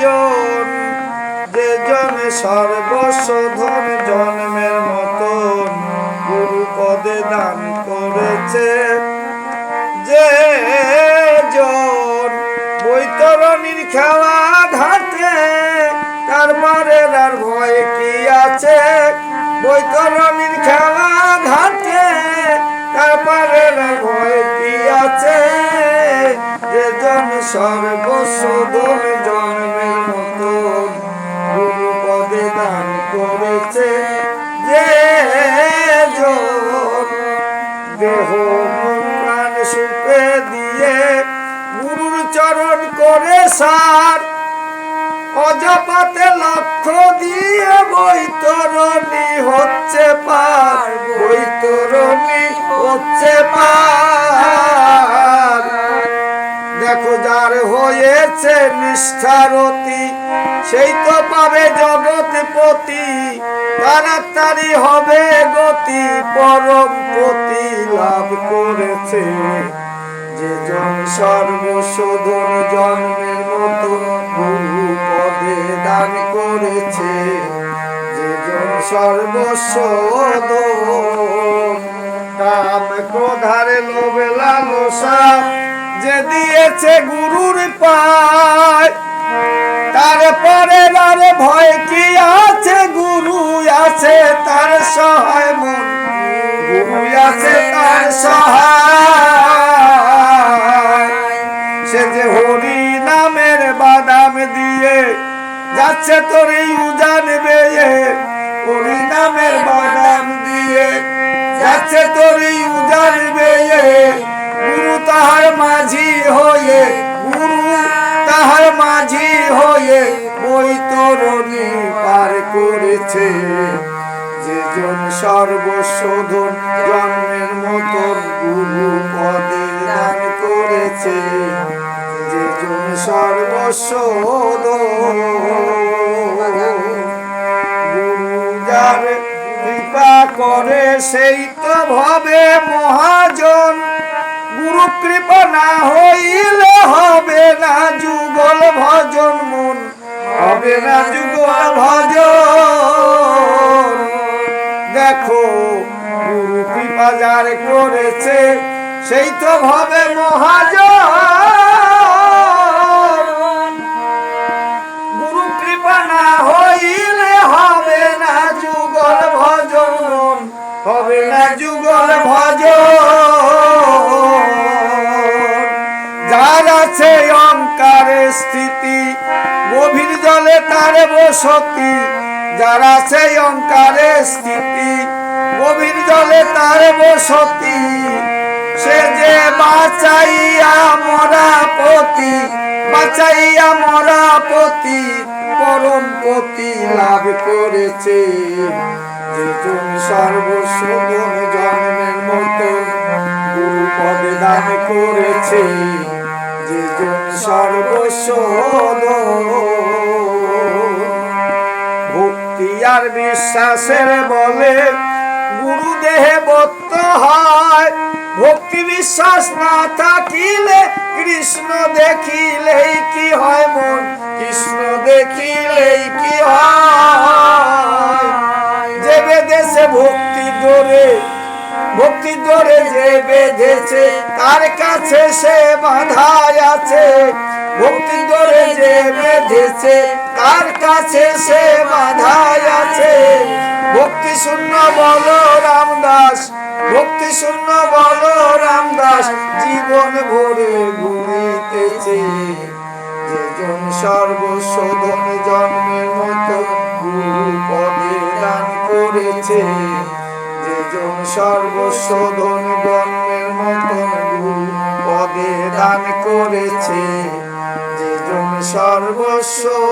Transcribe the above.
জন যে জন সর্বস্ব ধন জন্মের মতন গুরু পদে দান করেছে, যে জন বৈতরণীর খেলা ঘাটে তার মারের আর ভয় কি আছে, বৈতরণীর খেলা ঘাটে তার মারের আর ভয় কি আছে, যে জন সর্বস্ব ধন জন্মের মতন গুরু পদে দান করেছে, যে জন দেহ প্রাণ সুখে দিয়ে গুরুর চরণ করে সার, অজপাতে লক্ষ্য দিয়ে বৈতরণী হচ্ছে পার, বৈতরণী হচ্ছে পার। দেখো যার হয়েছে নিষ্ঠারতি সেই তো পাবে জগৎপতি, তাড়াতাড়ি হবে গতি পরম পতি লাভ করেছে, যে জন সর্বশোধন জন্মের মতো গুরু পদে দান করেছে, যে জন সর্বশোধন কাম ক্রোধার লোভে লালসা যে দিয়েছে গুরুর পায়, তারপরে আর ভয় কি আছে, গুরু আছে তার সহায় মন, গুরু আছে তার সহায়। সে যে হরি নামের বাদাম দিয়ে যাচ্ছে তোর এই উজান বেয়ে, হরি নামের বাদাম দিয়ে যাচ্ছে তোর এই উজান বেয়ে, গুরু তাহার মাঝি হয়ে, গুরু তাহার মাঝি হয়ে বৈতরণী পার করেছে, যে জন সর্বশোধন জন্মের মতন গুরু পদে দান করেছে, যে জন সর্বশোধন। গুরু যার কৃপা করে সেই তো ভবে মহাজন, গুরু কৃপা না হইলে হবে না যুগল ভজন মন, হবে না যুগল ভজন। দেখো গুরু কৃপা যার করেছে সেই তো ভবে মহাজন, গুরু কৃপা না হইলে হবে না যুগল ভজন মন, হবে না যুগল ভজন। যার আছে অঙ্কারে স্থিতি গভীর জলে তার বসতি, যার আছে অঙ্কারে স্থিতি গভীর জলে তার বসতি, সে যে বাঁচাইয়া মরা পতি, বাঁচাইয়া মরা পতি পরম পতি লাভ করেছে, যে জন সর্বশোধন জন্মের মতো গুরু পদে দান করেছে, যে জন সর্বশোধন। ভক্তি আর বিশ্বাসের বলে গুরু দেহে বত্ত হয়, ভক্তি বিশ্বাস না থাকিলে কৃষ্ণ দেখিলেই কি হয় মন, কৃষ্ণ দেখিলেই কি হয়। যে বেঁধেছে ভক্তি ডোরে, ভক্তি ডোরে যে বেঁধেছে তার কাছে সে বাঁধায় আছে, ভক্তি ডোরে যে বেঁধেছে তার কাছে সে বাঁধায় আছে। ভক্তি শূন্য বলো রামদাস, ভক্তি শূন্য বলো রামদাস জীবন ভরে ঘুরিতেছে, যে জন সর্বশোধন জন্মের মতো গুরু পদে দান করেছে, যে জন সর্বশোধন জন্মের মতো গুরু পদে দান করেছে, যে জন সর্বশোধন।